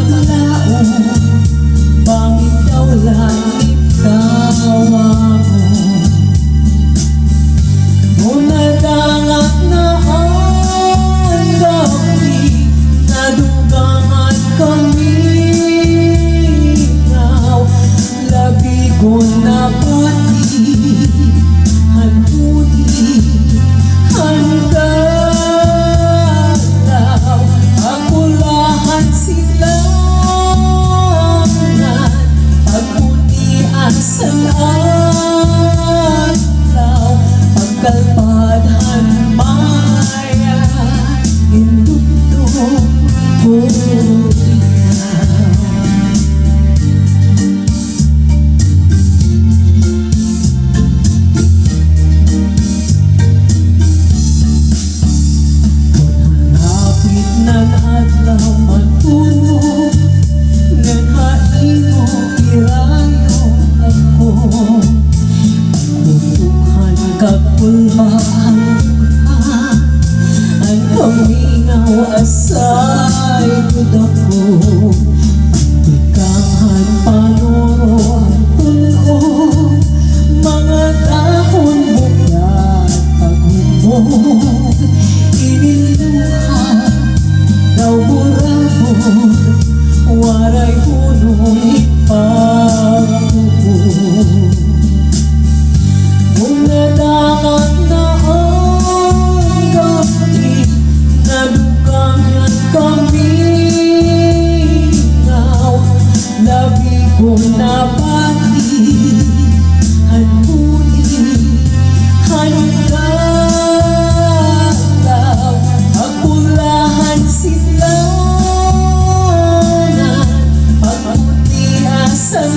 maglao, bangit daw langit kawa mo. Munadangak na ang gabi, nadugangan kami ngaw, labi ko na pati, hanuni, hangalaw, akulahan silangan, pagpunian sa law, pagkalpadhan maya, induto ko kapulbahan ang pamingaw asay kudako, tikahan panuro ang tulo, mga dahon bukat pagumog, iniluha daw burabot, waray hunong ipagtubog. Munadangak na ang gabi, nadugangan kami ngaw, labi kong napati, hanuni, hangalaw, akulahan silangan, pagputi asan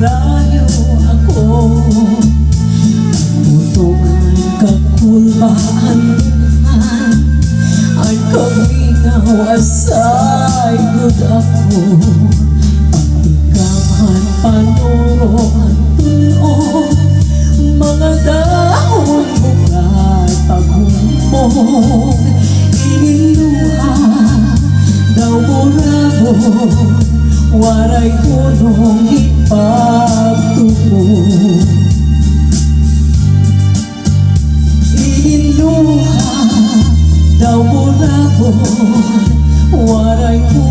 rayo ako, tutungan kapulbahan ay kamingaw asay good ako, pagtikangan panuro ang tulo, mga dahon bukat paghumog, iniluha daw burabot, waray hunong ipagtubog. Iniluha daw burabot, waray hunong